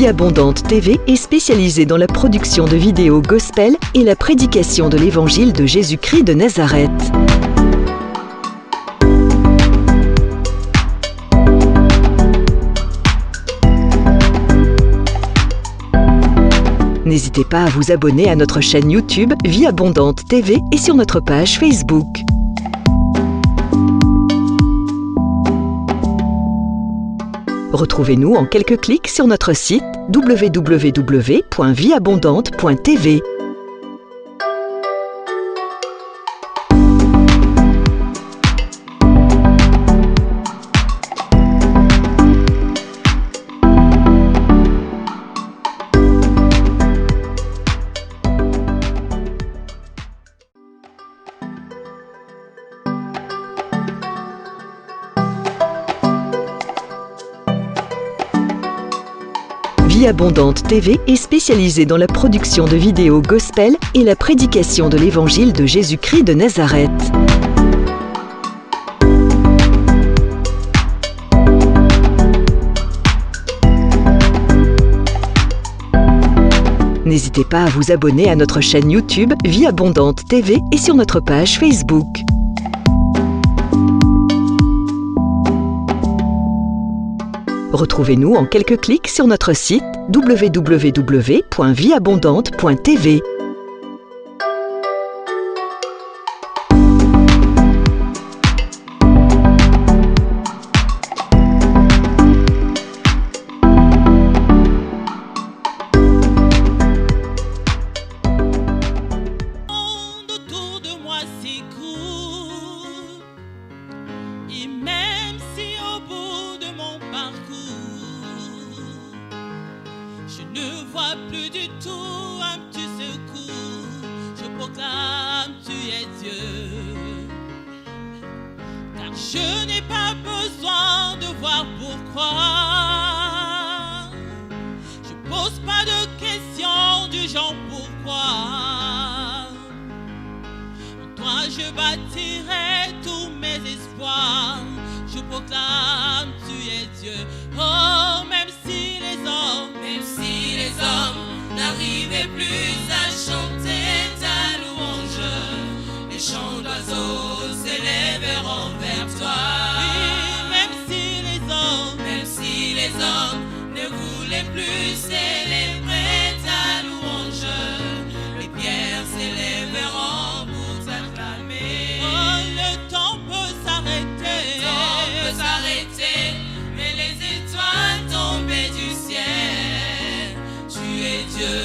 Vie Abondante TV est spécialisée dans la production de vidéos gospel et la prédication de l'évangile de Jésus-Christ de Nazareth. N'hésitez pas à vous abonner à notre chaîne YouTube Vie Abondante TV et sur notre page Facebook. Retrouvez-nous en quelques clics sur notre site www.vieabondante.tv. Vie Abondante TV est spécialisée dans la production de vidéos gospel et la prédication de l'évangile de Jésus-Christ de Nazareth. N'hésitez pas à vous abonner à notre chaîne YouTube Vie Abondante TV et sur notre page Facebook. Retrouvez-nous en quelques clics sur notre site www.vieabondante.tv. Autour de moi s'écoule, et même si au bout de mon parcours je ne vois plus du tout un petit secours, je proclame tu es Dieu, car je n'ai pas besoin de voir pourquoi. Je pose pas de questions du genre pourquoi. En toi je bâtirai tous mes espoirs. Je proclame tu es Dieu. Oh, même si les hommes n'arrivaient plus à chanter ta louange, les chants d'oiseaux s'élèveront vers toi. Oui, même si les hommes ne voulaient plus célébrer ta louange, les pierres s'élèveront pour t'acclamer. Oh, le temps peut s'arrêter, mais les étoiles tombées du ciel, tu es Dieu,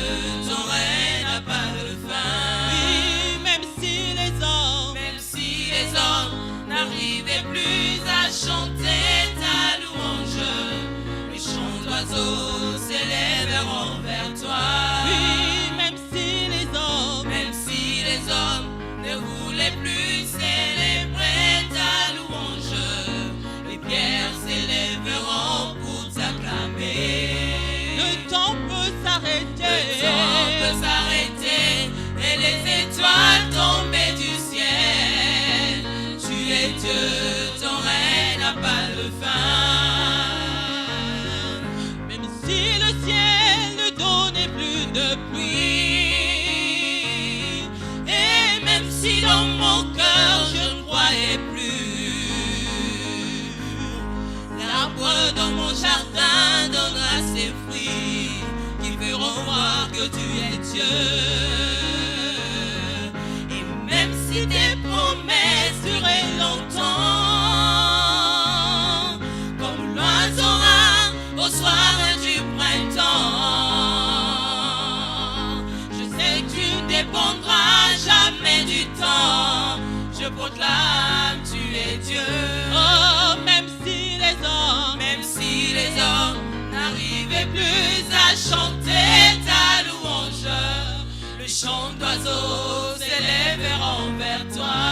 ton règne n'a pas de fin. Oui, même si les hommes n'arrivaient plus à chanter ta louange, les chants d'oiseaux s'élèveront vers toi. Oui, même si les hommes ne voulaient plus célébrer ta louange, les pierres s'élèveront pour t'acclamer. Le temps peut s'arrêter, et les étoiles tombées du ciel, tu es Dieu, ton règne n'a pas de fin. Même si le ciel ne donnait plus de pluie, et même si dans mon cœur je ne croyais plus, l'arbre dans mon jardin donnera ses fruits qui feront voir que tu es Dieu. Et même si tes promesses duraient longtemps, comme l'oiseau rare au soir du printemps, je sais que tu ne dépendras jamais du temps. Je proclame tu es Dieu. Oh, même si les hommes n'arrivaient plus à chanter ta louange, le chant d'oiseaux s'élèveront vers toi.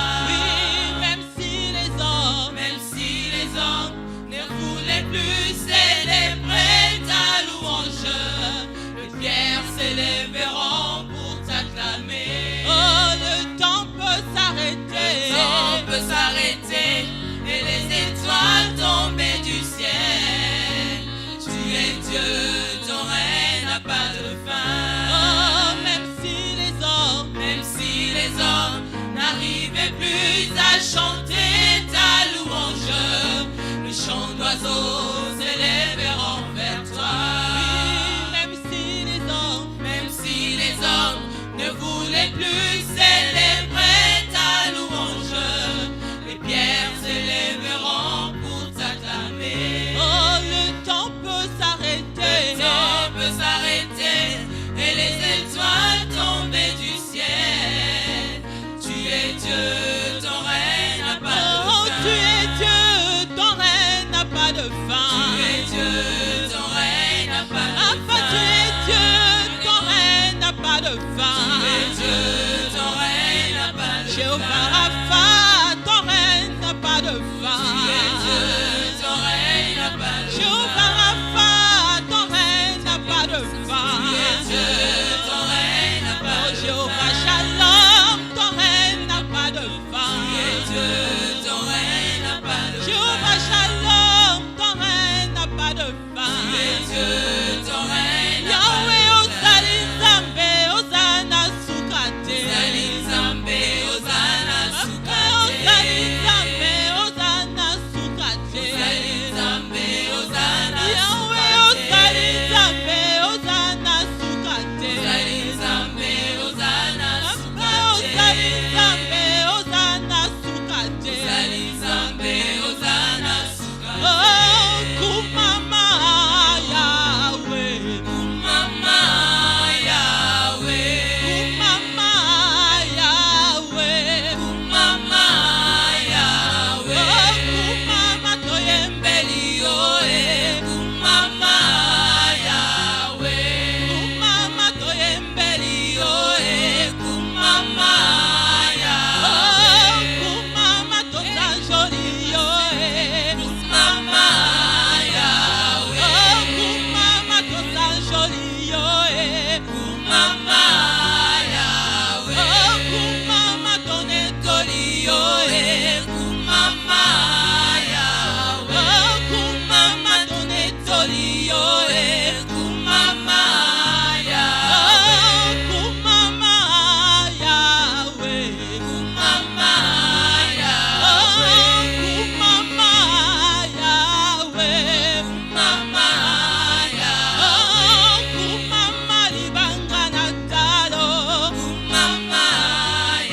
Jéhovah Rapha, ton règne n'a pas de fin. Ton règne n'a pas de fin. Jéhovah Rapha, ton règne n'a pas de fin. Ton règne n'a pas de fin. Jéhovah Shalom, ton règne n'a pas de fin. Ton règne n'a pas de fin. Jéhovah Shalom, ton règne n'a pas de fin. Ton règne n'a pas de fin. Yahweh Ozali Nzambe, Ozana Sukate. Ozali Nzambe, Ozana Sukate. Ozali Nzambe, Ozana Sukate. Ozali Nzambe, Ozana Sukate. Yahweh Ozali Nzambe, Ozana Sukate. Ozali Nzambe, Ozana Sukate. Ozali Nzambe, Ozana Sukate. Ozali Nzambe, Ozana Sukate. Oh, kumama Yahweh, kumama Yahweh, kumama Yahweh, kumama Yahweh. Oh, kumama toyembeli yo kumama Yahweh, kumama toyembeli yo kumama Yahweh. Oh, kumama tosanjoli yo kumama Yahweh. Oh, kumama tosanjoli yo kumama Yahweh. Oh, kumama tonetoli yo kumama Yahweh. Oh, kumama tonetoli yo kumama Yahweh. Oh, kumama Yahweh, kumama Yahweh. Oh, kumama Yahweh, kumama Yahweh. Oh, kumama libanga na talo kumama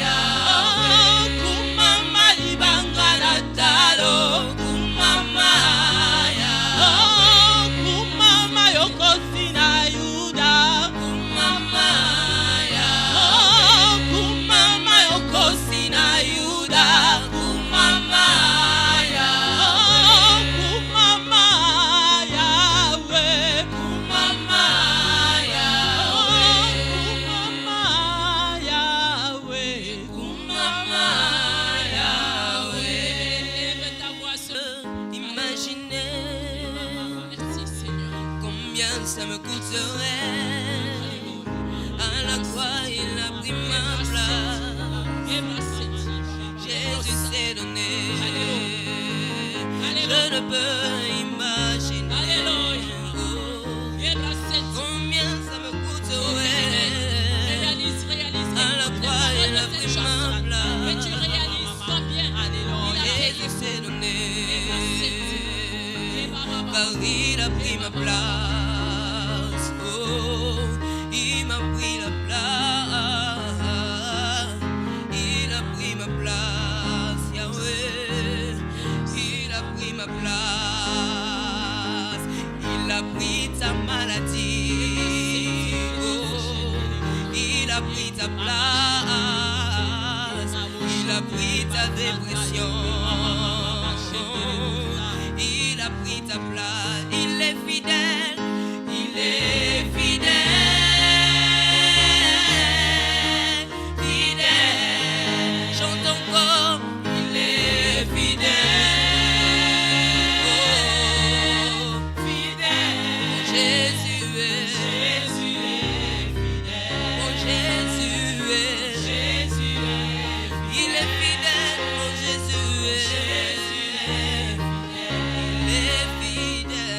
Yahweh. Oh, kumama libanga na talo kumama Yahweh. Oh, kumama yokosi na Yuda kumama Yahweh. Oh, kumama yokosi na Yuda kumama Yahweh. Oh, kumama Yahweh, kumama Yahweh. Oh, kumama Yahweh, kumama Yahweh. Lève ta voix Imaginez Merci Seigneur. combien ça me coûterait. À la croix, il a pris ma place. Jésus s'est donné. Je ne peux imaginer combien ça me coûterait. À la croix, il a pris ma place. Jésus s'est donné. Car il a pris ma place. Oh, il m'a pris la place. Il a pris ma place, Yahweh. Il a pris ma place. Il a pris ta maladie. Oh, il a pris ta place. Il a pris ta dépression. Il a pris ta place. Il est fidèle. Il est fidèle. Fidèle. Chante encore. Il est fidèle. Oh, fidèle. Jésus est. Jésus est fidèle. Oh, Jésus est. Jésus est. Il est fidèle. Oh, Jésus est. Jésus est fidèle. Il est fidèle.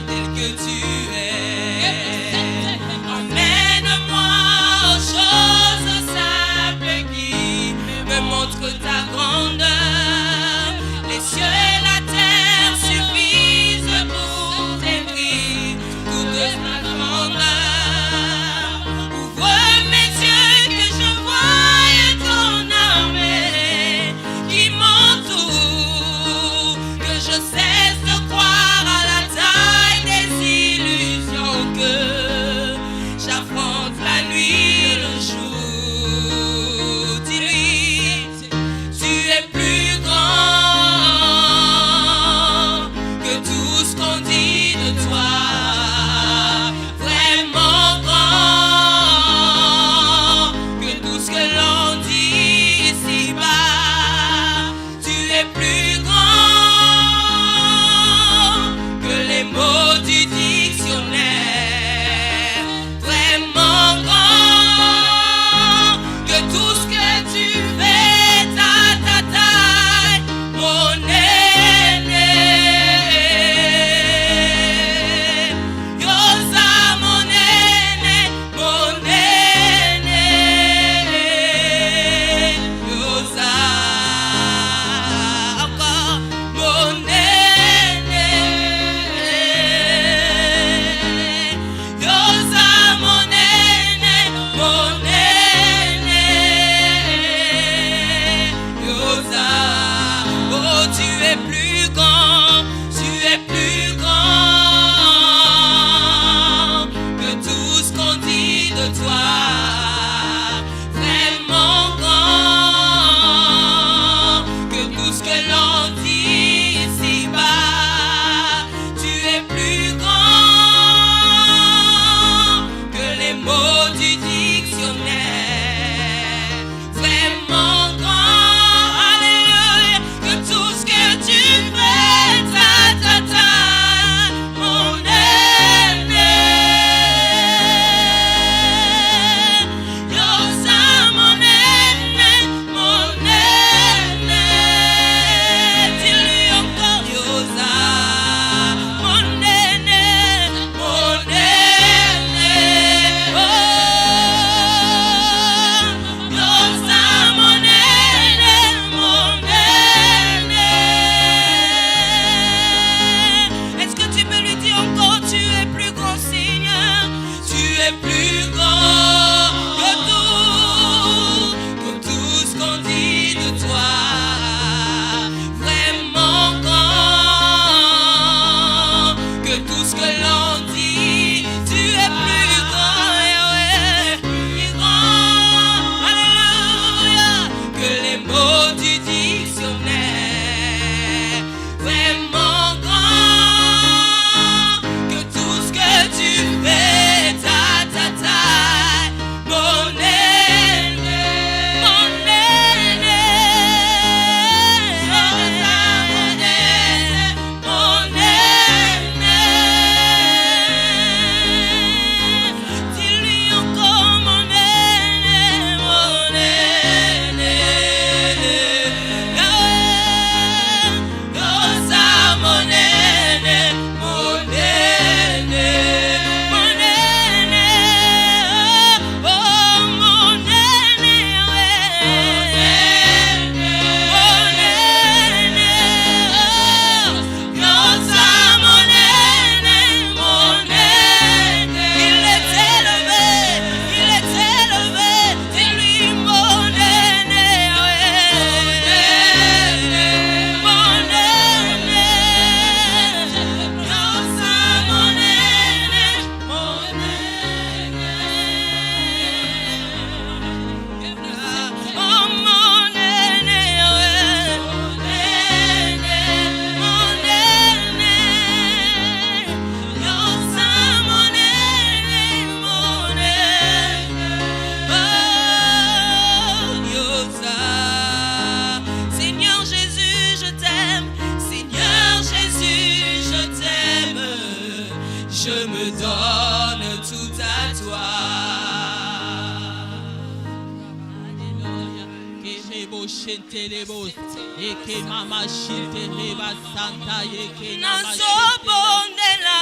tel que tu es. Emmène-moi aux choses simples qui me montrent ta grandeur. Les cieux et la terre suffisent pour décrire toute ta grandeur. Ouvre mes yeux que je voie ton armée qui m'entoure, que je cesse de croire à la taille des illusions, que j'affronte la nuit, le jour. Dis-lui, tu es plus grand que tout ce qu'on dit de toi. Vraiment grand que tout ce que l'on dit ici-bas. Tu es plus grand que les mots du dictionnaire. Vraiment grand que tout ce que tu fais, ta taille, mon aîné. Yosa, mon aîné, mon aîné. Yosa, encore mon aîné. Yosa, mon aîné, mon aîné. Yosa, oh tu es plus grand, tu es plus grand que tout ce qu'on dit de toi. Vraiment grand que tout ce que l'on dit ici-bas. Tu es plus grand que les mots du dictionnaire. Vraiment grand, alléluia, que tout ce que tu fais, ta, mon aîné. Yosa, mon aîné, mon aîné. Dis-lui encore, Yosa, mon aîné, mon aîné. Oh, Yosa, mon aîné, mon aîné. Est-ce que tu peux lui dire encore, tu es plus grand, Seigneur? Tu es plus grand que tout ce qu'on dit de toi. Vraiment grand que tout ce que l'on dit. Tu es plus grand, Yahweh, plus grand, alléluia, que les mots du dictionnaire. Vraiment grand que tout ce que tu fais, ta, mon aîné, mon aîné. Yosa, mon aîné, mon aîné. Dis-lui encore, mon aîné, mon aîné. Yosa, mon aîné, mon aîné. Mon aîné, oh mon aîné, mon aîné. Yosa, mon aîné, mon aîné. Il est élevé, il est élevé. Dis-lui, mon aîné, mon aîné. Yosa, mon aîné, mon aîné. Oh mon aîné, mon aîné, mon aîné. Yosa, mon aîné, mon aîné. Oh Yosa. Seigneur Jésus, je t'aime. Seigneur Jésus, je t'aime. Je me donne tout à toi. shentelebos eke mama shinteleba santa eke Nazobondela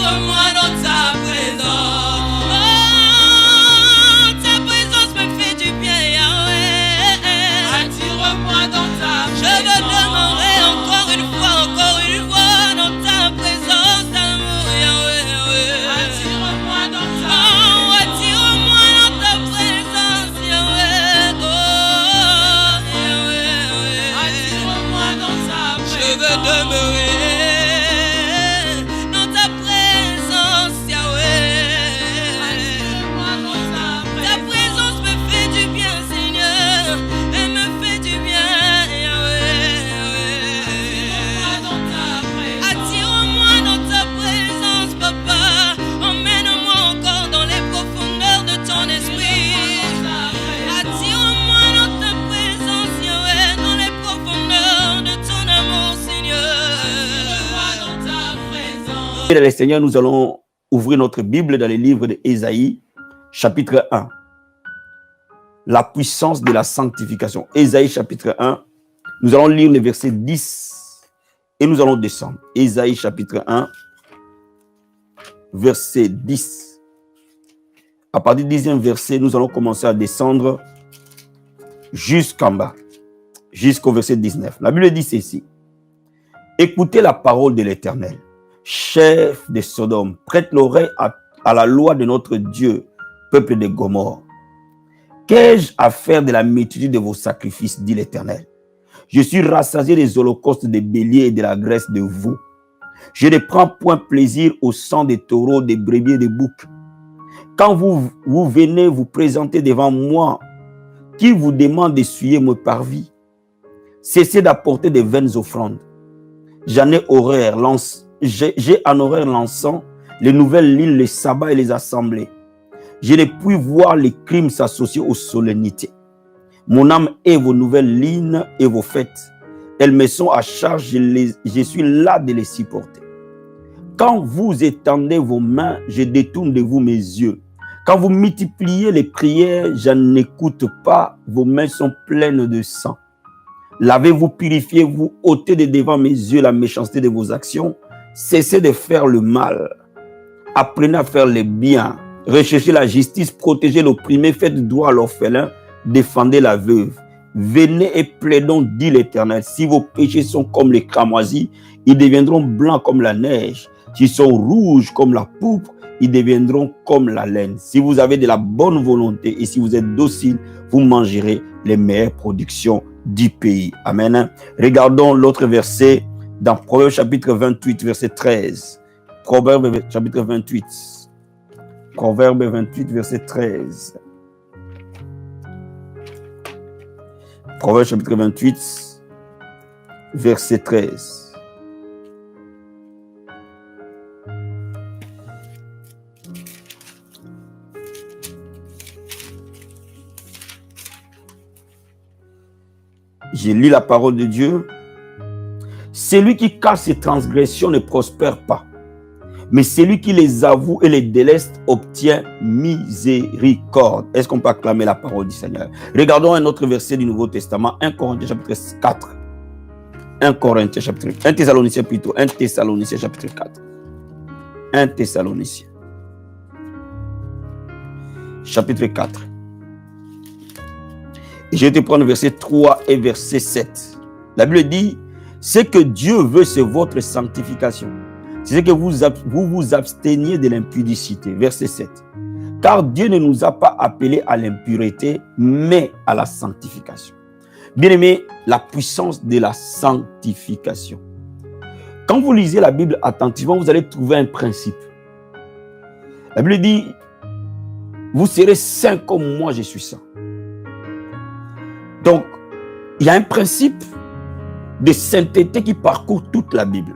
Attire-moi dans ta présence. Oh, ta présence me fait du bien, Yahweh. Attire-moi dans ta présence. Je veux demeurer encore une fois dans ta présence, amour, Yahweh. Attire-moi dans ta présence. Oh, attire-moi dans ta présence, Yahweh. Oh, Yahweh. Attire-moi dans ta présence. Je veux demeurer dans ta présence, Yahweh. Attire-moi dans ta présence. Ta présence me fait du bien, Seigneur. Elle me fait du bien, Yahweh. Attire-moi dans ta présence, Papa. Emmène-moi encore dans les profondeurs de ton esprit. Attire-moi dans ta présence, Yahweh, dans les profondeurs de ton amour, Seigneur. Attire-moi dans ta présence. Et le Seigneur, nous allons ouvrir notre Bible dans les livres d'Ésaïe, chapitre 1. La puissance de la sanctification. Ésaïe, chapitre 1. Nous allons lire les versets 10 et nous allons descendre. Ésaïe, chapitre 1, verset 10. À partir du 10e verset, nous allons commencer à descendre jusqu'en bas, jusqu'au verset 19. La Bible dit ceci. Écoutez la parole de l'Éternel. Chef de Sodome, prête l'oreille à la loi de notre Dieu, peuple de Gomorrhe. Qu'ai-je à faire de la multitude de vos sacrifices, dit l'Éternel? Je suis rassasié des holocaustes des béliers et de la graisse de vous. Je ne prends point plaisir au sang des taureaux, des brebis et des boucs. Quand vous venez vous présenter devant moi, qui vous demande d'essuyer mon parvis? Cessez d'apporter de vaines offrandes. J'en ai horreur, j'ai en horreur l'encens, les nouvelles lignes, les sabbats et les assemblées. Je ne puis voir les crimes s'associer aux solennités. Mon âme est vos nouvelles lignes et vos fêtes. Elles me sont à charge, je suis là de les supporter. Quand vous étendez vos mains, je détourne de vous mes yeux. Quand vous multipliez les prières, je n'écoute pas, vos mains sont pleines de sang. Lavez-vous, purifiez-vous, ôtez de devant mes yeux la méchanceté de vos actions. Cessez de faire le mal. Apprenez à faire le bien. Recherchez la justice, protégez l'opprimé, faites droit à l'orphelin, défendez la veuve. Venez et plaidons, dit l'Éternel. Si vos péchés sont comme les cramoisis, ils deviendront blancs comme la neige. S'ils sont rouges comme la pourpre, ils deviendront comme la laine. Si vous avez de la bonne volonté et si vous êtes docile, vous mangerez les meilleures productions du pays. Amen. Regardons l'autre verset dans Proverbe chapitre 28, verset 13. Proverbe chapitre 28. Proverbe 28, verset 13. Proverbe chapitre 28, verset 13. J'ai lu la parole de Dieu. Celui qui cache ses transgressions ne prospère pas, mais celui qui les avoue et les déleste obtient miséricorde. Est-ce qu'on peut acclamer la parole du Seigneur? Regardons un autre verset du Nouveau Testament, 1 Corinthiens chapitre 4. 1 Thessaloniciens plutôt, 1 Thessaloniciens chapitre 4. 1 Thessaloniciens chapitre 4. Et je vais te prendre verset 3 et verset 7. La Bible dit, ce que Dieu veut, c'est votre sanctification. C'est que vous vous absteniez de l'impudicité. Verset 7. Car Dieu ne nous a pas appelés à l'impureté, mais à la sanctification. Bien-aimés, la puissance de la sanctification. Quand vous lisez la Bible attentivement, vous allez trouver un principe. La Bible dit, vous serez saints comme moi je suis saint. Donc, il y a un principe de sainteté qui parcourt toute la Bible.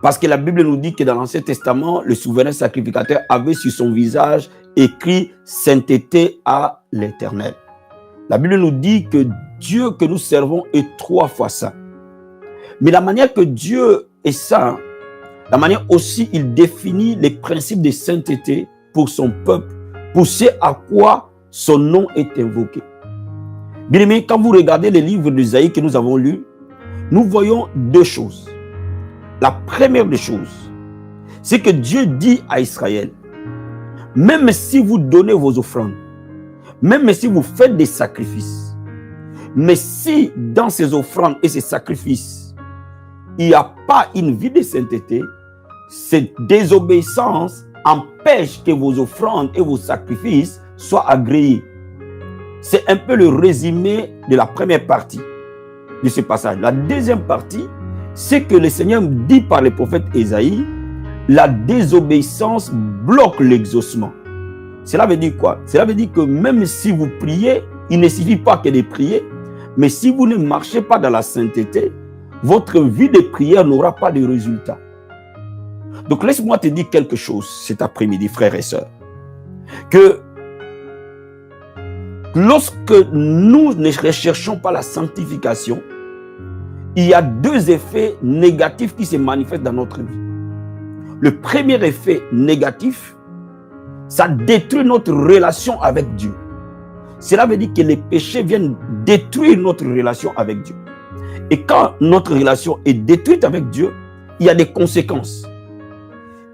Parce que la Bible nous dit que dans l'Ancien Testament, le souverain sacrificateur avait sur son visage écrit « Sainteté à l'Éternel ». La Bible nous dit que Dieu que nous servons est 3 fois saint. Mais la manière que Dieu est saint, la manière aussi il définit les principes de sainteté pour son peuple, pour ce à quoi son nom est invoqué. Bien aimé, quand vous regardez les livres d'Ésaïe que nous avons lus, nous voyons 2 choses. La première des choses, c'est que Dieu dit à Israël, même si vous donnez vos offrandes, même si vous faites des sacrifices, mais si dans ces offrandes et ces sacrifices, il n'y a pas une vie de sainteté, cette désobéissance empêche que vos offrandes et vos sacrifices soient agréés. C'est un peu le résumé de la première partie de ce passage. La deuxième partie, c'est que le Seigneur dit par le prophète Ésaïe, la désobéissance bloque l'exaucement. Cela veut dire quoi? Cela veut dire que même si vous priez, il ne suffit pas que de prier, mais si vous ne marchez pas dans la sainteté, votre vie de prière n'aura pas de résultat. Donc laisse-moi te dire quelque chose cet après-midi, frères et sœurs, que lorsque nous ne recherchons pas la sanctification, il y a deux effets négatifs qui se manifestent dans notre vie. Le premier effet négatif, ça détruit notre relation avec Dieu. Cela veut dire que les péchés viennent détruire notre relation avec Dieu. Et quand notre relation est détruite avec Dieu, il y a des conséquences.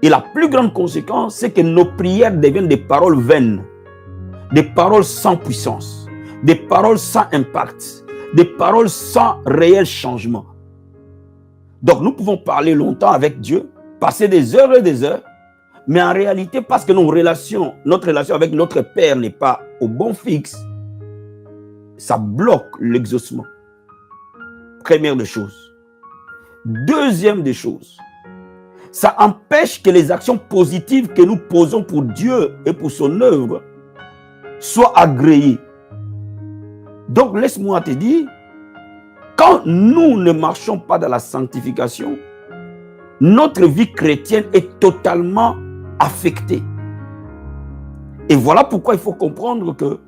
Et la plus grande conséquence, c'est que nos prières deviennent des paroles vaines, des paroles sans puissance, des paroles sans impact, des paroles sans réel changement. Donc nous pouvons parler longtemps avec Dieu, passer des heures et des heures, mais en réalité, parce que notre relation avec notre Père n'est pas au bon fixe, ça bloque l'exaucement. Première des choses. Deuxième des choses, ça empêche que les actions positives que nous posons pour Dieu et pour son œuvre soient agréées. Donc laisse-moi te dire, quand nous ne marchons pas dans la sanctification, notre vie chrétienne est totalement affectée. Et voilà pourquoi il faut comprendre que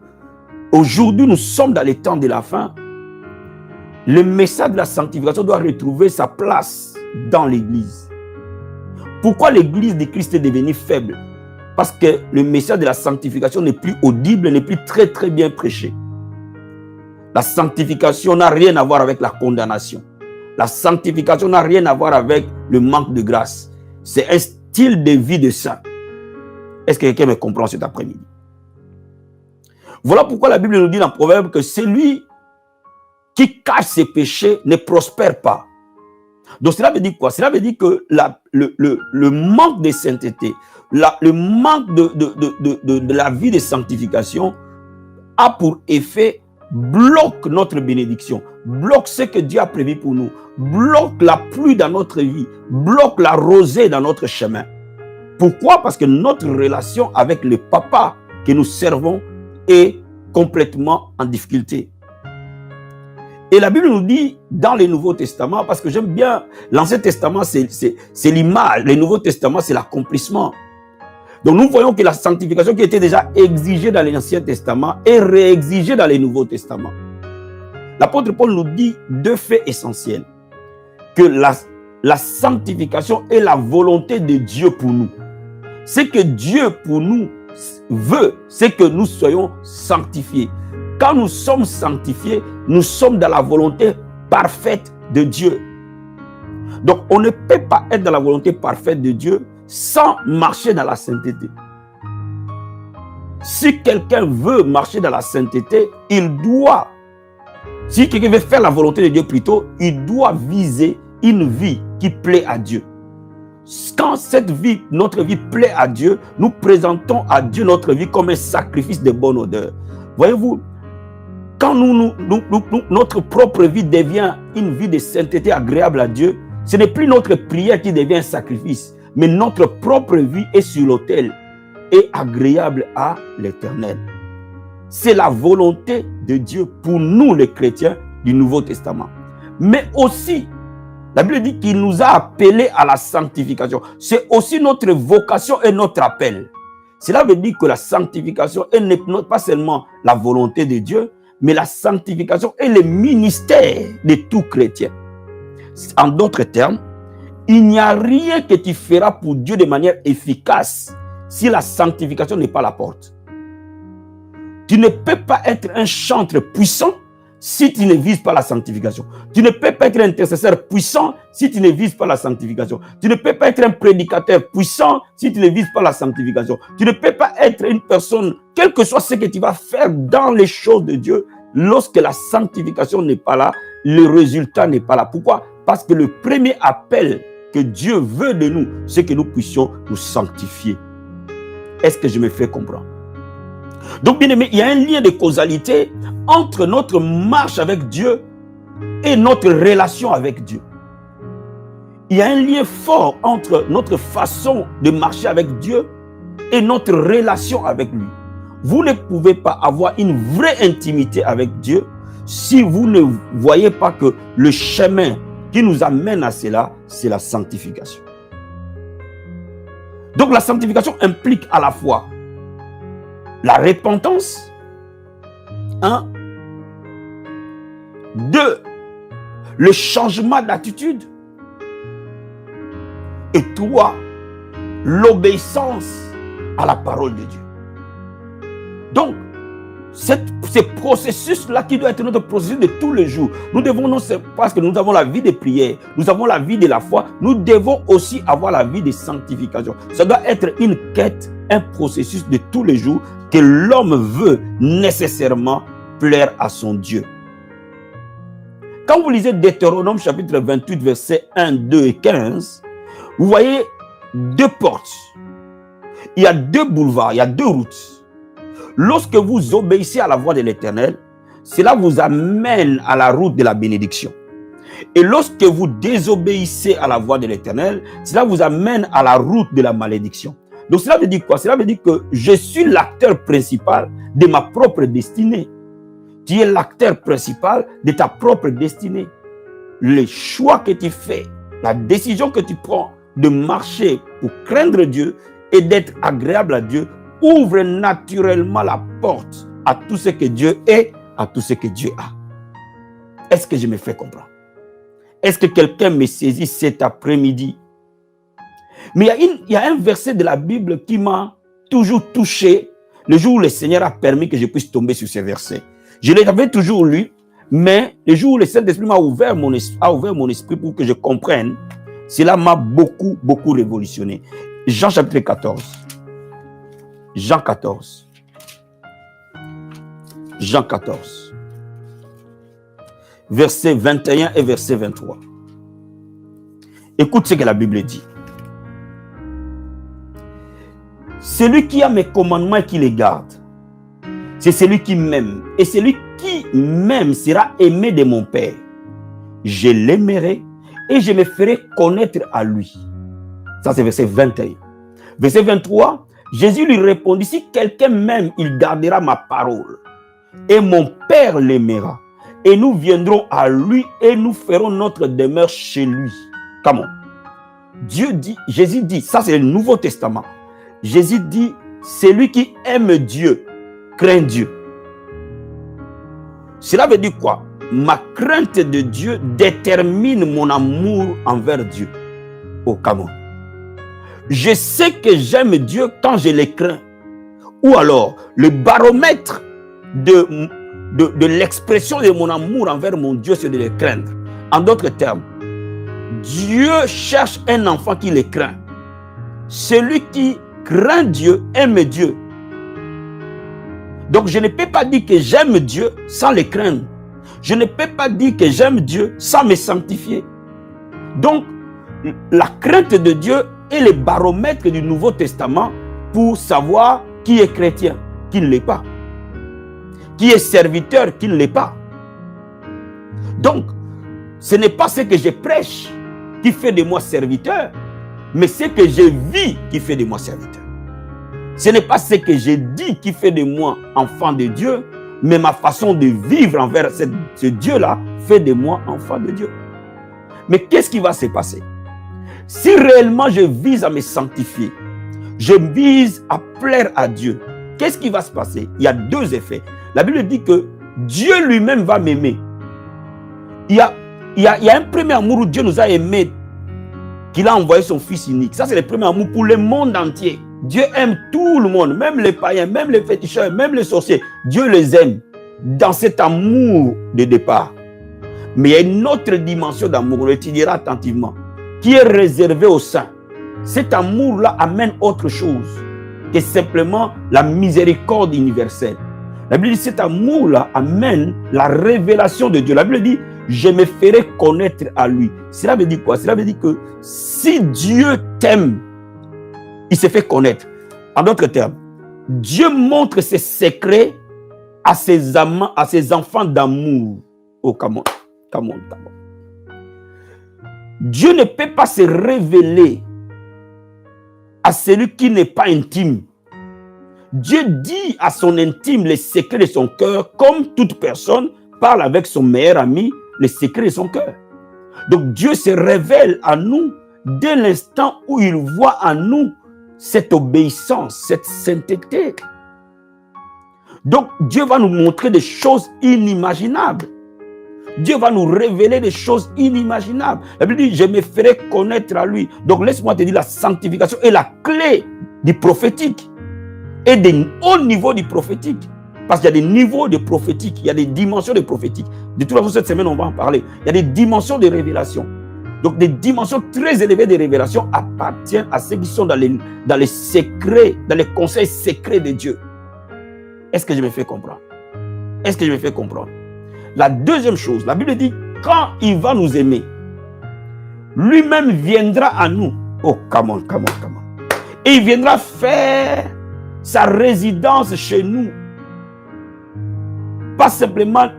aujourd'hui nous sommes dans les temps de la fin. Le message de la sanctification doit retrouver sa place dans l'Église. Pourquoi l'Église de Christ est devenue faible? Parce que le message de la sanctification n'est plus audible, n'est plus très bien prêché. La sanctification n'a rien à voir avec la condamnation. La sanctification n'a rien à voir avec le manque de grâce. C'est un style de vie de saint. Est-ce que quelqu'un me comprend cet après-midi? Voilà pourquoi la Bible nous dit dans Proverbe que celui qui cache ses péchés ne prospère pas. Donc cela veut dire quoi? Cela veut dire que le manque de sainteté, le manque de la vie de sanctification a pour effet bloque notre bénédiction, bloque ce que Dieu a prévu pour nous, bloque la pluie dans notre vie, bloque la rosée dans notre chemin. Pourquoi? Parce que notre relation avec le Papa que nous servons est complètement en difficulté. Et la Bible nous dit dans le Nouveau Testament, parce que j'aime bien, l'Ancien Testament c'est l'image, le Nouveau Testament c'est l'accomplissement. Donc nous voyons que la sanctification qui était déjà exigée dans l'Ancien Testament est réexigée dans le Nouveau Testament. L'apôtre Paul nous dit deux faits essentiels. Que la sanctification est la volonté de Dieu pour nous. Ce que Dieu pour nous veut, c'est que nous soyons sanctifiés. Quand nous sommes sanctifiés, nous sommes dans la volonté parfaite de Dieu. Donc on ne peut pas être dans la volonté parfaite de Dieu sans marcher dans la sainteté. Si quelqu'un veut marcher dans la sainteté, si quelqu'un veut faire la volonté de Dieu plutôt, il doit viser une vie qui plaît à Dieu. Quand notre vie plaît à Dieu, nous présentons à Dieu notre vie comme un sacrifice de bonne odeur. Voyez-vous, quand notre propre vie devient une vie de sainteté agréable à Dieu, ce n'est plus notre prière qui devient un sacrifice, mais notre propre vie est sur l'autel et agréable à l'Éternel. C'est la volonté de Dieu pour nous les chrétiens du Nouveau Testament. Mais aussi, la Bible dit qu'il nous a appelés à la sanctification. C'est aussi notre vocation et notre appel. Cela veut dire que la sanctification n'est pas seulement la volonté de Dieu, mais la sanctification est le ministère de tout chrétien. En d'autres termes, il n'y a rien que tu feras pour Dieu de manière efficace si la sanctification n'est pas la porte. Tu ne peux pas être un chantre puissant si tu ne vises pas la sanctification. Tu ne peux pas être un intercesseur puissant si tu ne vises pas la sanctification. Tu ne peux pas être un prédicateur puissant si tu ne vises pas la sanctification. Tu ne peux pas être une personne, quel que soit ce que tu vas faire dans les choses de Dieu, lorsque la sanctification n'est pas là, le résultat n'est pas là. Pourquoi? Parce que le premier appel que Dieu veut de nous, c'est que nous puissions nous sanctifier. Est-ce que je me fais comprendre? Donc, bien aimé, il y a un lien de causalité entre notre marche avec Dieu et notre relation avec Dieu. Il y a un lien fort entre notre façon de marcher avec Dieu et notre relation avec lui. Vous ne pouvez pas avoir une vraie intimité avec Dieu si vous ne voyez pas que le chemin qui nous amène à cela, c'est la sanctification. Donc la sanctification implique à la fois la repentance, 1, 2, le changement d'attitude, et 3, l'obéissance à la parole de Dieu. Donc, ce processus-là qui doit être notre processus de tous les jours, nous devons, non parce que nous avons la vie de prière, nous avons la vie de la foi, nous devons aussi avoir la vie de sanctification. Ça doit être une quête, un processus de tous les jours que l'homme veut nécessairement plaire à son Dieu. Quand vous lisez Deutéronome chapitre 28, versets 1, 2 et 15, vous voyez 2 portes. Il y a 2 boulevards, il y a 2 routes. Lorsque vous obéissez à la voix de l'Éternel, cela vous amène à la route de la bénédiction. Et lorsque vous désobéissez à la voix de l'Éternel, cela vous amène à la route de la malédiction. Donc cela veut dire quoi? Cela veut dire que je suis l'acteur principal de ma propre destinée. Tu es l'acteur principal de ta propre destinée. Les choix que tu fais, la décision que tu prends de marcher pour craindre Dieu et d'être agréable à Dieu, ouvre naturellement la porte à tout ce que Dieu est, à tout ce que Dieu a. Est-ce que je me fais comprendre? Est-ce que quelqu'un me saisit cet après-midi? Mais il y a un verset de la Bible qui m'a toujours touché le jour où le Seigneur a permis que je puisse tomber sur ce verset. Je l'avais toujours lu, mais le jour où le Saint-Esprit a ouvert mon esprit pour que je comprenne, cela m'a beaucoup révolutionné. Jean chapitre 14. Jean 14. Jean 14. Verset 21 et verset 23. Écoute ce que la Bible dit. Celui qui a mes commandements et qui les garde, c'est celui qui m'aime. Et celui qui m'aime sera aimé de mon Père. Je l'aimerai et je me ferai connaître à lui. Ça, c'est verset 21. Verset 23. Jésus lui répondit, si quelqu'un m'aime, il gardera ma parole. Et mon Père l'aimera. Et nous viendrons à lui et nous ferons notre demeure chez lui. Comment? Jésus dit, ça c'est le Nouveau Testament. Jésus dit, celui qui aime Dieu, craint Dieu. Cela veut dire quoi? Ma crainte de Dieu détermine mon amour envers Dieu. Oh, comment? Je sais que j'aime Dieu quand je le crains. Ou alors, le baromètre de l'expression de mon amour envers mon Dieu, c'est de le craindre. En d'autres termes, Dieu cherche un enfant qui le craint. Celui qui craint Dieu aime Dieu. Donc, je ne peux pas dire que j'aime Dieu sans le craindre. Je ne peux pas dire que j'aime Dieu sans me sanctifier. Donc, la crainte de Dieu est le baromètre du Nouveau Testament pour savoir qui est chrétien, qui ne l'est pas. Qui est serviteur, qui ne l'est pas. Donc, ce n'est pas ce que je prêche qui fait de moi serviteur, mais ce que je vis qui fait de moi serviteur. Ce n'est pas ce que je dis qui fait de moi enfant de Dieu, mais ma façon de vivre envers ce Dieu-là fait de moi enfant de Dieu. Mais qu'est-ce qui va se passer? Si réellement je vise à me sanctifier, je vise à plaire à Dieu, qu'est-ce qui va se passer? Il y a 2 effets. La Bible dit que Dieu lui-même va m'aimer. Il y a un premier amour où Dieu nous a aimés, qu'il a envoyé son Fils unique. Ça, c'est le premier amour pour le monde entier. Dieu aime tout le monde, même les païens, même les féticheurs, même les sorciers. Dieu les aime. dans cet amour de départ. Mais il y a une autre dimension d'amour, on l'étudiera attentivement, qui est réservée aux saints. Cet amour-là amène autre chose que simplement la miséricorde universelle. La Bible dit cet amour-là amène la révélation de Dieu. La Bible dit, je me ferai connaître à lui. Cela veut dire quoi? Cela veut dire que si Dieu t'aime, il se fait connaître. En d'autres termes, Dieu montre ses secrets à ses amants, à ses enfants d'amour. Oh, come on. Dieu ne peut pas se révéler à celui qui n'est pas intime. Dieu dit à son intime les secrets de son cœur, comme toute personne parle avec son meilleur ami les secrets de son cœur. Donc Dieu se révèle à nous dès l'instant où il voit en nous cette obéissance, cette sainteté. Donc Dieu va nous montrer des choses inimaginables. Dieu va nous révéler des choses inimaginables. La Bible dit, je me ferai connaître à lui. Donc laisse-moi te dire, la sanctification est la clé du prophétique et des hauts niveaux du prophétique. Parce qu'il y a des niveaux de prophétique, il y a des dimensions de prophétique. De toute façon, cette semaine, on va en parler. Il y a des dimensions de révélation. Donc des dimensions très élevées de révélation appartiennent à ceux qui sont dans les secrets, dans les conseils secrets de Dieu. Est-ce que je me fais comprendre? Est-ce que je me fais comprendre? La deuxième chose, la Bible dit, quand il va nous aimer, lui-même viendra à nous. Oh, come on. Et il viendra faire sa résidence chez nous. Pas simplement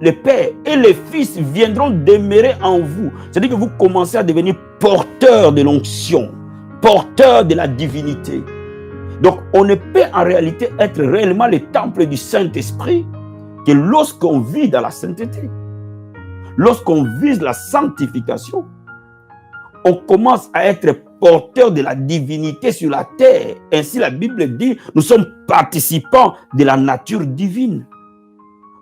le Père et les Fils viendront demeurer en vous. C'est-à-dire que vous commencez à devenir porteur de l'onction, porteur de la divinité. Donc, on ne peut en réalité être réellement le temple du Saint-Esprit que lorsqu'on vit dans la sainteté. Lorsqu'on vise la sanctification, on commence à être porteur de la divinité sur la terre. Ainsi, la Bible dit, nous sommes participants de la nature divine.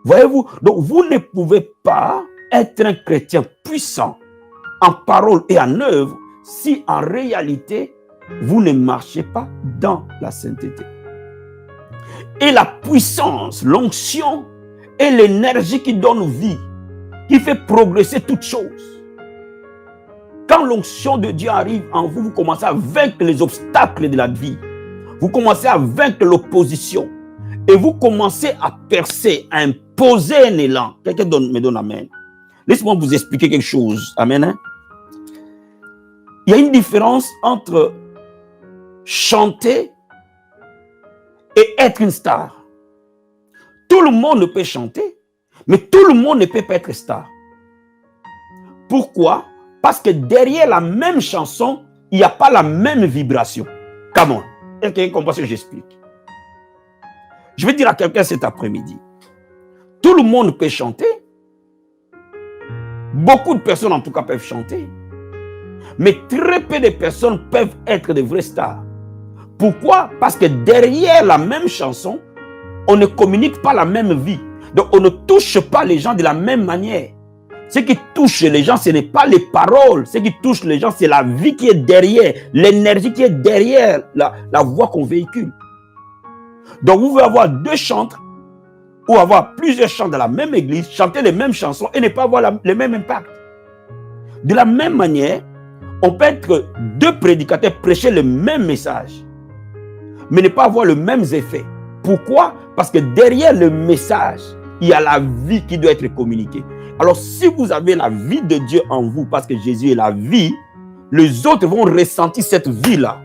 Voyez-vous, donc vous ne pouvez pas être un chrétien puissant en parole et en œuvre si en réalité, vous ne marchez pas dans la sainteté. Et la puissance, l'onction et l'énergie qui donne vie, qui fait progresser toutes choses. Quand l'onction de Dieu arrive en vous, vous commencez à vaincre les obstacles de la vie. Vous commencez à vaincre l'opposition. Et vous commencez à percer, à imposer un élan. Quelqu'un me donne amen. Laissez-moi vous expliquer quelque chose. Amen. Hein? Il y a une différence entre chanter et être une star. Tout le monde peut chanter, mais tout le monde ne peut pas être star. Pourquoi? Parce que derrière la même chanson, il n'y a pas la même vibration. Come on. Est-ce que quelqu'un comprend ce que j'explique? Je vais dire à quelqu'un cet après-midi. Tout le monde peut chanter. Beaucoup de personnes, en tout cas, peuvent chanter. Mais très peu de personnes peuvent être de vrais stars. Pourquoi? Parce que derrière la même chanson, on ne communique pas la même vie. Donc, on ne touche pas les gens de la même manière. Ce qui touche les gens, ce n'est pas les paroles. Ce qui touche les gens, c'est la vie qui est derrière, l'énergie qui est derrière la voix qu'on véhicule. Donc, vous pouvez avoir deux chantres ou avoir plusieurs chants dans la même église, chanter les mêmes chansons et ne pas avoir le même impact. De la même manière, on peut être deux prédicateurs, prêcher le même message, mais ne pas avoir le même effet. Pourquoi? Parce que derrière le message, il y a la vie qui doit être communiquée. Alors, si vous avez la vie de Dieu en vous, parce que Jésus est la vie, les autres vont ressentir cette vie-là.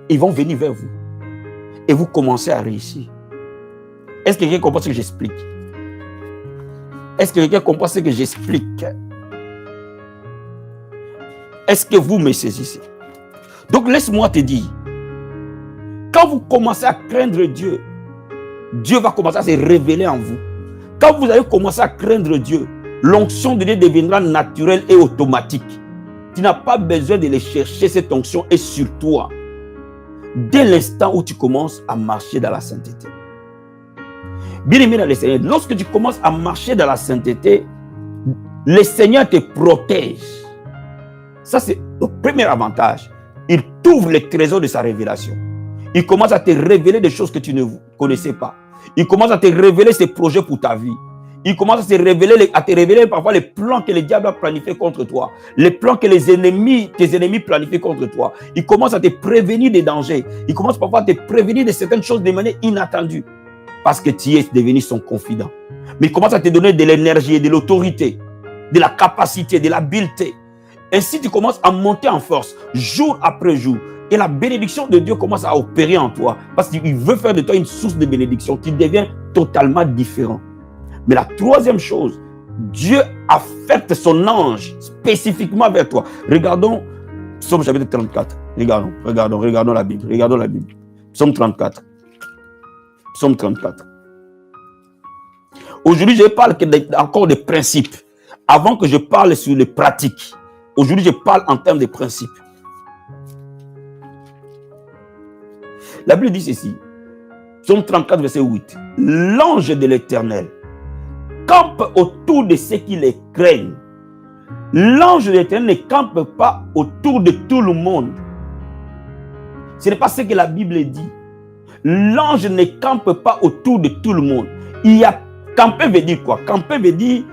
Ils vont venir vers vous. Et vous commencez à réussir. Est-ce que quelqu'un comprend ce que j'explique? Est-ce que quelqu'un comprend ce que j'explique? Est-ce que vous me saisissez? Donc, laisse-moi te dire, quand vous commencez à craindre Dieu, Dieu va commencer à se révéler en vous. Quand vous allez commencer à craindre Dieu, l'onction de Dieu deviendra naturelle et automatique. Tu n'as pas besoin de les chercher, cette onction est sur toi. Dès l'instant où tu commences à marcher dans la sainteté. Bien aimé dans le Seigneur, lorsque tu commences à marcher dans la sainteté, le Seigneur te protège. Ça, c'est le premier avantage. Il t'ouvre les trésors de sa révélation. Il commence à te révéler des choses que tu ne connaissais pas. Il commence à te révéler ses projets pour ta vie. Il commence à te révéler parfois les plans que le diable a planifiés contre toi. Les plans que tes ennemis planifient contre toi. Il commence à te prévenir des dangers. Il commence parfois à te prévenir de certaines choses de manière inattendue. Parce que tu es devenu son confident. Mais il commence à te donner de l'énergie, de l'autorité, de la capacité, de l'habileté. Ainsi, tu commences à monter en force, jour après jour. Et la bénédiction de Dieu commence à opérer en toi. Parce qu'il veut faire de toi une source de bénédiction. Tu deviens totalement différent. Mais la troisième chose, Dieu affecte son ange spécifiquement vers toi. Regardons Psaume chapitre 34. Regardons la Bible. Regardons la Bible. Psaume 34. Psaume 34. Aujourd'hui, je parle encore des principes. Avant que je parle sur les pratiques. Aujourd'hui, je parle en termes de principes. La Bible dit ceci. Psaume 34, verset 8. L'ange de l'Éternel campe autour de ceux qui les craignent. L'ange de l'Éternel ne campe pas autour de tout le monde. Ce n'est pas ce que la Bible dit. L'ange ne campe pas autour de tout le monde. Camper veut dire quoi? Camper veut dire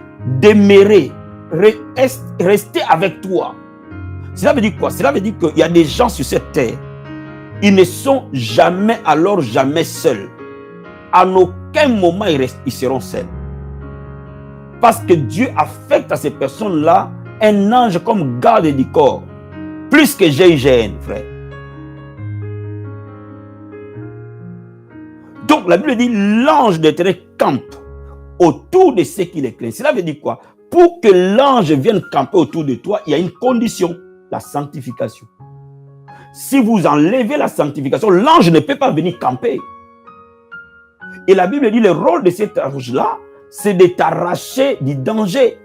demeurer, rester avec toi. Cela veut dire quoi? Cela veut dire qu'il y a des gens sur cette terre. Ils ne sont jamais, alors jamais seuls. À aucun moment, ils seront seuls. Parce que Dieu affecte à ces personnes-là un ange comme garde du corps. Plus que GIGN, frère. Donc, la Bible dit, l'ange de l'Éternel campe autour de ceux qui les craignent. Cela veut dire quoi? Pour que l'ange vienne camper autour de toi, il y a une condition, la sanctification. Si vous enlevez la sanctification, l'ange ne peut pas venir camper. Et la Bible dit, le rôle de cet ange-là, c'est de t'arracher du danger.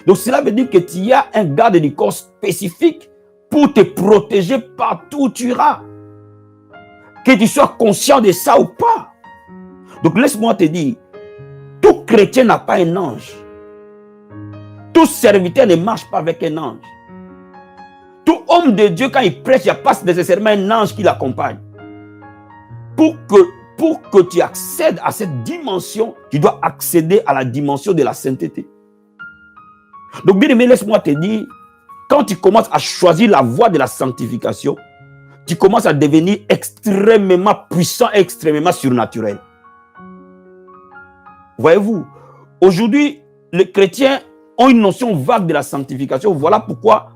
Donc cela veut dire que tu as un garde du corps spécifique pour te protéger partout où tu iras. Que tu sois conscient de ça ou pas. Donc laisse-moi te dire, tout chrétien n'a pas un ange. Tout serviteur ne marche pas avec un ange. Tout homme de Dieu, quand il prêche, il n'y a pas nécessairement un ange qui l'accompagne. Pour que tu accèdes à cette dimension, tu dois accéder à la dimension de la sainteté. Donc, bien aimé, laisse-moi te dire, quand tu commences à choisir la voie de la sanctification, tu commences à devenir extrêmement puissant, extrêmement surnaturel. Voyez-vous, aujourd'hui, les chrétiens ont une notion vague de la sanctification. Voilà pourquoi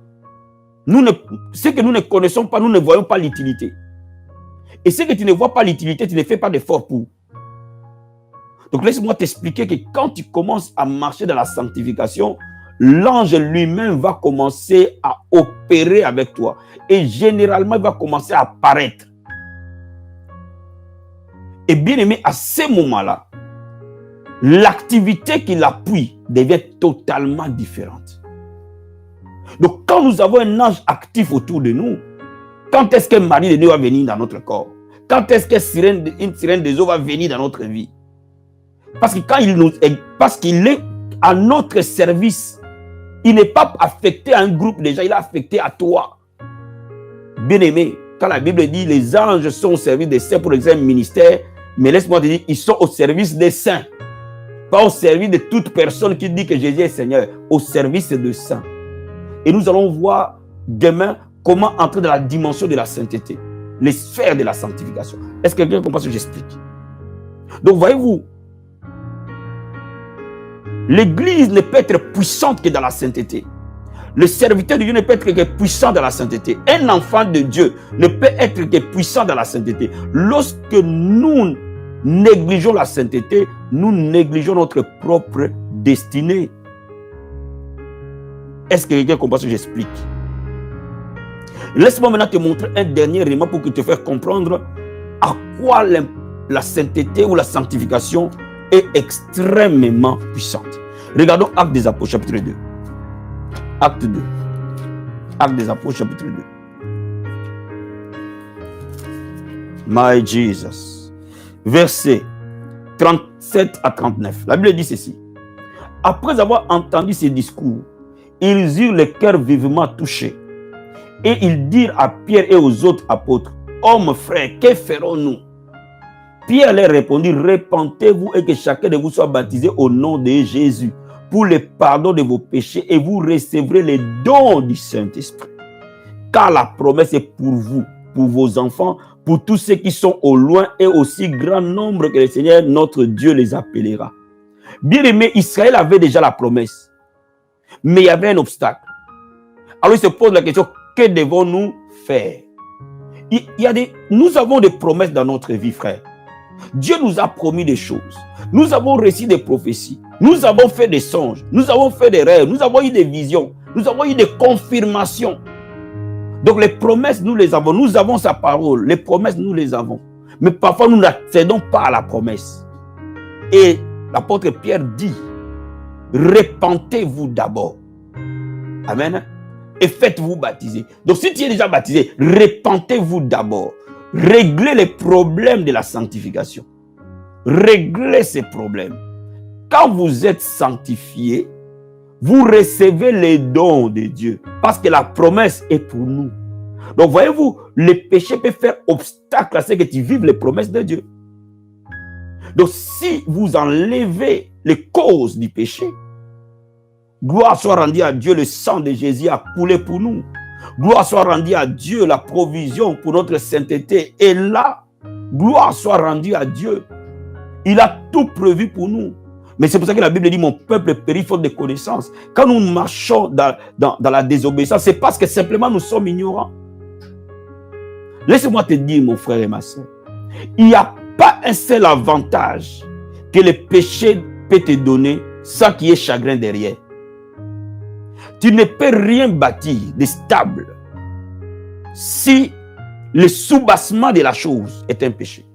ce que nous ne connaissons pas, nous ne voyons pas l'utilité. Et ce que tu ne vois pas l'utilité, tu ne fais pas d'effort pour. Donc laisse-moi t'expliquer que quand tu commences à marcher dans la sanctification, l'ange lui-même va commencer à opérer avec toi. Et généralement, il va commencer à apparaître. Et bien aimé, à ce moment-là, l'activité qui l'appuie devient totalement différente. Donc quand nous avons un ange actif autour de nous, quand est-ce qu'un mari de Dieu va venir dans notre corps? Quand est-ce qu'une sirène des eaux va venir dans notre vie? Parce qu'il est à notre service. Il n'est pas affecté à un groupe déjà, il est affecté à toi. Bien-aimé, quand la Bible dit les anges sont au service des saints pour l'exercer un ministère, mais laisse-moi te dire, ils sont au service des saints. Pas au service de toute personne qui dit que Jésus est Seigneur, au service des saints. Et nous allons voir demain comment entrer dans la dimension de la sainteté, les sphères de la sanctification. Est-ce que quelqu'un comprend ce que j'explique? Donc voyez-vous, l'Église ne peut être puissante que dans la sainteté. Le serviteur de Dieu ne peut être que puissant dans la sainteté. Un enfant de Dieu ne peut être que puissant dans la sainteté. Lorsque nous négligeons la sainteté, nous négligeons notre propre destinée. Est-ce que quelqu'un comprend ce que j'explique? Laisse-moi maintenant te montrer un dernier élément pour te faire comprendre à quoi la sainteté ou la sanctification est extrêmement puissante. Regardons Actes des Apôtres, chapitre 2. Acte 2. Actes des Apôtres, chapitre 2. My Jesus. Versets 37 à 39. La Bible dit ceci. Après avoir entendu ces discours, ils eurent le cœur vivement touché. Et ils dirent à Pierre et aux autres apôtres, « Hommes, frères, que ferons-nous » Pierre leur répondit, repentez-vous et que chacun de vous soit baptisé au nom de Jésus pour le pardon de vos péchés et vous recevrez les dons du Saint-Esprit. Car la promesse est pour vous, pour vos enfants, pour tous ceux qui sont au loin et aussi grand nombre que le Seigneur notre Dieu les appellera. Bien aimé, Israël avait déjà la promesse, mais il y avait un obstacle. Alors il se pose la question, que devons-nous faire? Nous avons des promesses dans notre vie, frère. Dieu nous a promis des choses. Nous avons reçu des prophéties. Nous avons fait des songes. Nous avons fait des rêves. Nous avons eu des visions. Nous avons eu des confirmations. Donc les promesses, nous les avons. Nous avons sa parole. Les promesses, nous les avons. Mais parfois, nous n'accédons pas à la promesse. Et l'apôtre Pierre dit, repentez-vous d'abord. Amen. Et faites-vous baptiser. Donc si tu es déjà baptisé, repentez-vous d'abord. Réglez les problèmes de la sanctification. Réglez ces problèmes. Quand vous êtes sanctifié, vous recevez les dons de Dieu. Parce que la promesse est pour nous. Donc voyez-vous, le péché peut faire obstacle à ce que tu vives les promesses de Dieu. Donc si vous enlevez les causes du péché, gloire soit rendue à Dieu, le sang de Jésus a coulé pour nous. Gloire soit rendue à Dieu, la provision pour notre sainteté est là. Gloire soit rendue à Dieu. Il a tout prévu pour nous. Mais c'est pour ça que la Bible dit, mon peuple périt faute de connaissance. Quand nous marchons dans la désobéissance, c'est parce que simplement nous sommes ignorants. Laisse-moi te dire, mon frère et ma soeur, il n'y a pas un seul avantage que le péché peut te donner sans qu'il y ait chagrin derrière. Tu ne peux rien bâtir de stable si le soubassement de la chose est un péché.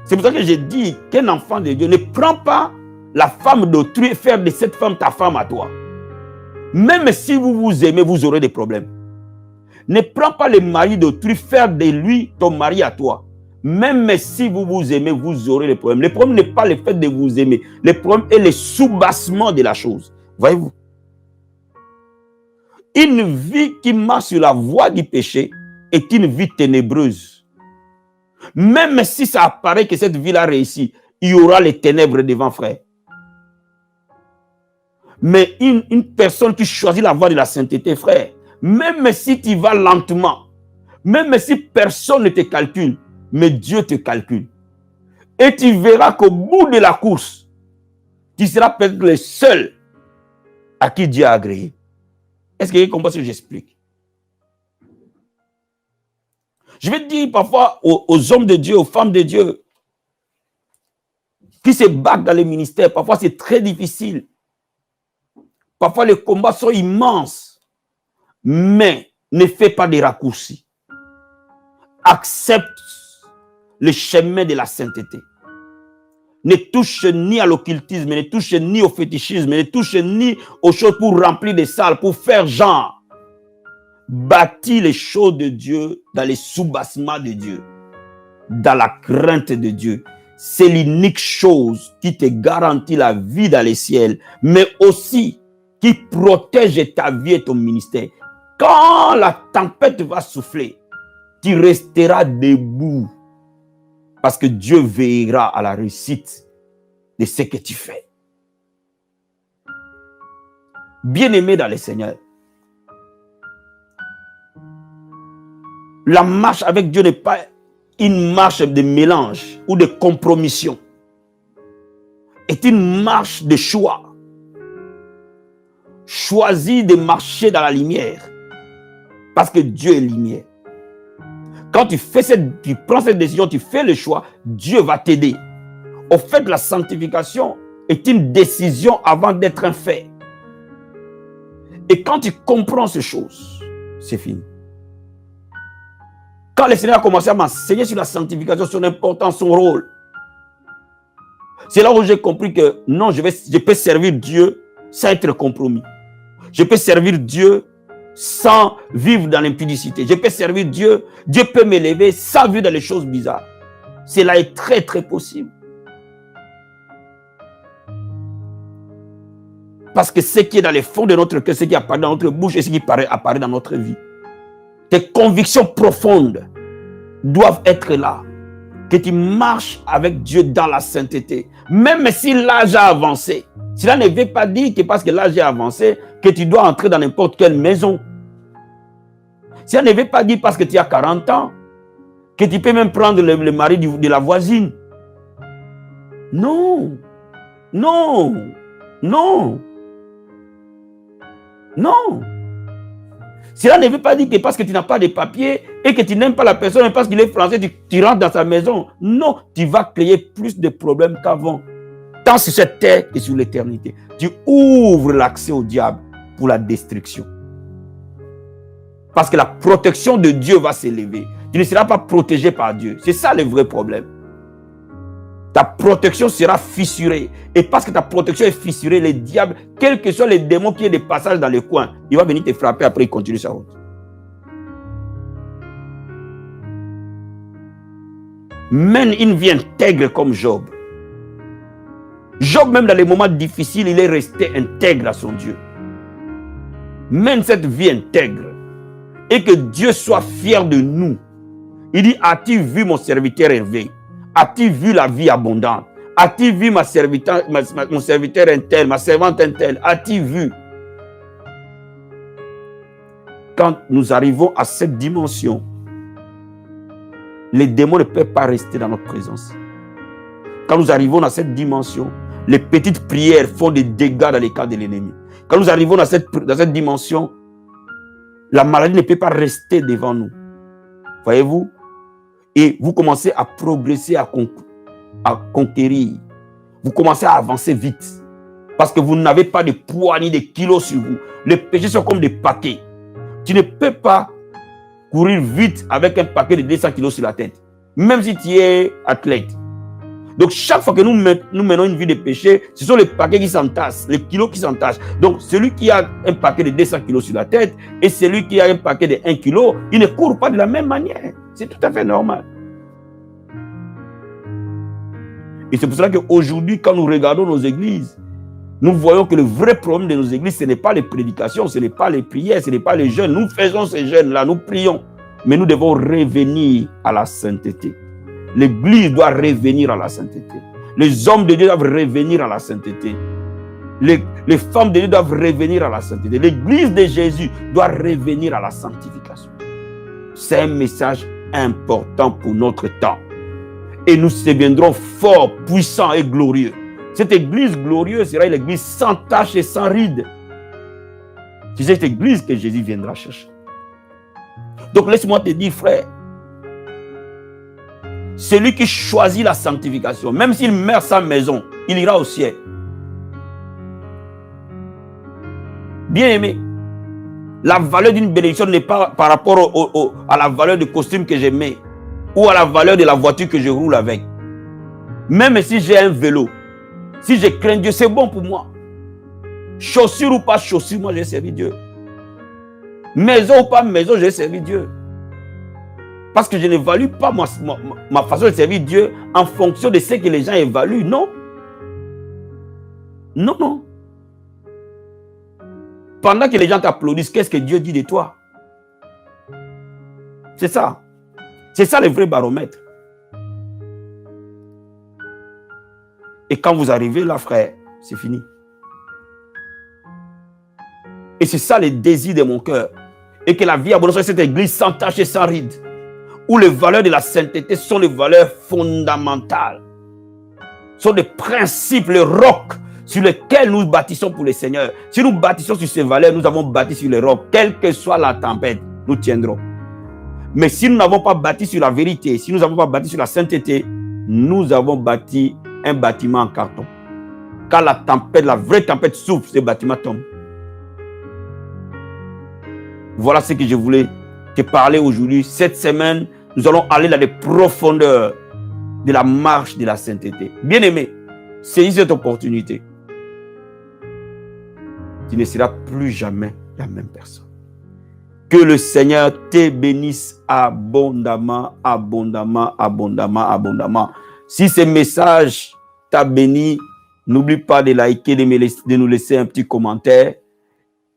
C'est pour ça que j'ai dit qu'un enfant de Dieu ne prend pas la femme d'autrui et faire de cette femme ta femme à toi. Même si vous vous aimez, vous aurez des problèmes. Ne prends pas le mari d'autrui, faire de lui ton mari à toi. Même si vous vous aimez, vous aurez des problèmes. Le problème n'est pas le fait de vous aimer. Le problème est le soubassement de la chose. Voyez-vous? Une vie qui marche sur la voie du péché est une vie ténébreuse. Même si ça apparaît que cette vie-là réussit, il y aura les ténèbres devant, frère. Mais une personne qui choisit la voie de la sainteté, frère, même si tu vas lentement, même si personne ne te calcule, mais Dieu te calcule. Et tu verras qu'au bout de la course, tu seras peut-être le seul à qui Dieu a agréé. Est-ce que vous comprenez ce que j'explique? Je vais te dire parfois aux hommes de Dieu, aux femmes de Dieu, qui se battent dans les ministères, parfois c'est très difficile. Parfois les combats sont immenses. Mais ne fais pas des raccourcis. Accepte le chemin de la sainteté. Ne touche ni à l'occultisme, ne touche ni au fétichisme, ne touche ni aux choses pour remplir des salles, pour faire genre. Bâtis les choses de Dieu dans les soubassements de Dieu, dans la crainte de Dieu. C'est l'unique chose qui te garantit la vie dans les ciels, mais aussi qui protège ta vie et ton ministère. Quand la tempête va souffler, tu resteras debout parce que Dieu veillera à la réussite de ce que tu fais. Bien-aimé dans le Seigneur, la marche avec Dieu n'est pas une marche de mélange ou de compromission. C'est une marche de choix. Choisis de marcher dans la lumière. Parce que Dieu est lumière. Quand tu prends cette décision, tu fais le choix, Dieu va t'aider. Au fait, la sanctification est une décision avant d'être un fait. Et quand tu comprends ces choses, c'est fini. Quand le Seigneur a commencé à m'enseigner sur la sanctification, son importance, son rôle, c'est là où j'ai compris que non, je peux servir Dieu sans être compromis. Je peux servir Dieu sans vivre dans l'impudicité. Je peux servir Dieu. Dieu peut m'élever sans vivre dans les choses bizarres. Cela est très, très possible. Parce que ce qui est dans les fonds de notre cœur, ce qui apparaît dans notre bouche et ce qui apparaît dans notre vie. tes convictions profondes doivent être là. Que tu marches avec Dieu dans la sainteté. Même si l'âge a avancé. Cela ne veut pas dire que parce que l'âge a avancé, que tu dois entrer dans n'importe quelle maison. Cela ne veut pas dire parce que tu as 40 ans, que tu peux même prendre le mari de la voisine. Non. Non. Non. Non. Cela ne veut pas dire que parce que tu n'as pas de papiers et que tu n'aimes pas la personne, parce qu'il est français, tu rentres dans sa maison. Non, tu vas créer plus de problèmes qu'avant. Tant sur cette terre que sur l'éternité. Tu ouvres l'accès au diable pour la destruction. Parce que la protection de Dieu va s'élever. Tu ne seras pas protégé par Dieu. C'est ça le vrai problème. Ta protection sera fissurée. Et parce que ta protection est fissurée, les diables, quels que soient les démons qui aient des passages dans les coins, il va venir te frapper, après il continue sa route. Mène une vie intègre comme Job. Job, même dans les moments difficiles, il est resté intègre à son Dieu. Mène cette vie intègre. Et que Dieu soit fier de nous. Il dit, as-tu vu mon serviteur Hervé? As-tu vu la vie abondante? As-tu vu mon serviteur un tel, ma servante un tel? As-tu vu? Quand nous arrivons à cette dimension, les démons ne peuvent pas rester dans notre présence. Quand nous arrivons à cette dimension, les petites prières font des dégâts dans les cas de l'ennemi. Quand nous arrivons dans cette dimension, la maladie ne peut pas rester devant nous. Voyez-vous? Et vous commencez à progresser, à conquérir. Vous commencez à avancer vite. Parce que vous n'avez pas de poids ni de kilos sur vous. Les péchés sont comme des paquets. Tu ne peux pas courir vite avec un paquet de 200 kilos sur la tête. Même si tu es athlète. Donc chaque fois que nous menons une vie de péché, ce sont les paquets qui s'entassent, les kilos qui s'entassent. Donc celui qui a un paquet de 200 kilos sur la tête et celui qui a un paquet de 1 kilo, il ne court pas de la même manière. C'est tout à fait normal. Et c'est pour cela qu'aujourd'hui, quand nous regardons nos églises, nous voyons que le vrai problème de nos églises, ce n'est pas les prédications, ce n'est pas les prières, ce n'est pas les jeûnes. Nous faisons ces jeûnes-là, nous prions. Mais nous devons revenir à la sainteté. L'église doit revenir à la sainteté. Les hommes de Dieu doivent revenir à la sainteté. Les femmes de Dieu doivent revenir à la sainteté. L'église de Jésus doit revenir à la sanctification. C'est un message important pour notre temps. Et nous deviendrons forts, puissants et glorieux. Cette église glorieuse sera une église sans tache et sans ride. C'est cette église que Jésus viendra chercher. Donc laisse-moi te dire, frère, celui qui choisit la sanctification, même s'il meurt sans maison, il ira au ciel. Bien-aimé, la valeur d'une bénédiction n'est pas par rapport à la valeur du costume que je mets ou à la valeur de la voiture que je roule avec. Même si j'ai un vélo, si je crains Dieu, c'est bon pour moi. Chaussure ou pas chaussure, moi j'ai servi Dieu. Maison ou pas maison, j'ai servi Dieu. Parce que je n'évalue pas ma façon de servir Dieu en fonction de ce que les gens évaluent. Non. Non, non. Pendant que les gens t'applaudissent, qu'est-ce que Dieu dit de toi? C'est ça. C'est ça le vrai baromètre. Et quand vous arrivez là, frère, c'est fini. Et c'est ça le désir de mon cœur. Et que la vie abondante soit cette église sans tache et sans ride. Où les valeurs de la sainteté sont les valeurs fondamentales. Sont des principes, les rocs sur lesquels nous bâtissons pour le Seigneur. Si nous bâtissons sur ces valeurs, nous avons bâti sur les rocs. Quelle que soit la tempête, nous tiendrons. Mais si nous n'avons pas bâti sur la vérité, si nous n'avons pas bâti sur la sainteté, nous avons bâti un bâtiment en carton. Quand la tempête, la vraie tempête souffle, ce bâtiment tombe. Voilà ce que je voulais te parler aujourd'hui. Cette semaine, nous allons aller dans les profondeurs de la marche de la sainteté. Bien-aimé, saisis cette opportunité. Tu ne seras plus jamais la même personne. Que le Seigneur te bénisse abondamment, abondamment, abondamment, abondamment. Si ce message t'a béni, n'oublie pas de liker, de nous laisser un petit commentaire.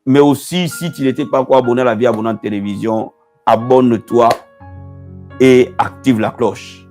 Mais aussi, si tu n'étais pas encore abonné à la Vie Abondante Télévision, abonne-toi et active la cloche.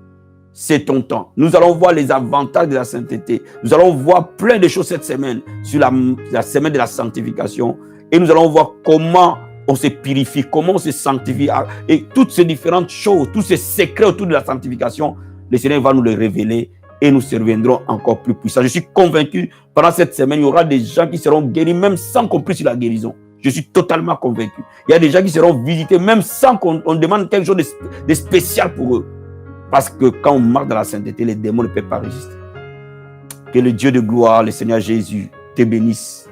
C'est ton temps. Nous allons voir les avantages de la sainteté. Nous allons voir plein de choses cette semaine sur la semaine de la sanctification. Et nous allons voir comment on se purifie, comment on se sanctifie. Et toutes ces différentes choses, tous ces secrets autour de la sanctification, le Seigneur va nous les révéler et nous reviendrons encore plus puissants. Je suis convaincu, pendant cette semaine, il y aura des gens qui seront guéris même sans qu'on prie sur la guérison. Je suis totalement convaincu. Il y a des gens qui seront visités même sans qu'on demande quelque chose de spécial pour eux. Parce que quand on marche dans la sainteté, les démons ne peuvent pas résister. Que le Dieu de gloire, le Seigneur Jésus, te bénisse.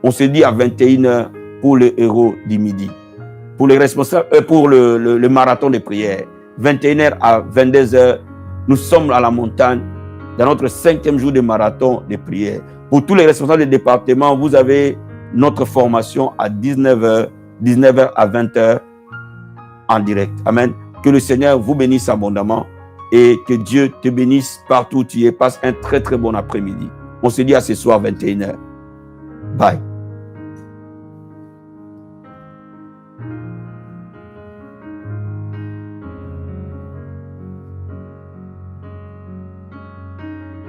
On se dit à 21h pour le héros du midi. Pour les responsables, pour le marathon de prière. 21h à 22h, nous sommes à la montagne dans notre 5e jour de marathon de prière. Pour tous les responsables des départements, vous avez notre formation à 19h à 20h en direct. Amen. Que le Seigneur vous bénisse abondamment et que Dieu te bénisse partout où tu es. Passe un très très bon après-midi. On se dit à ce soir 21h. Bye.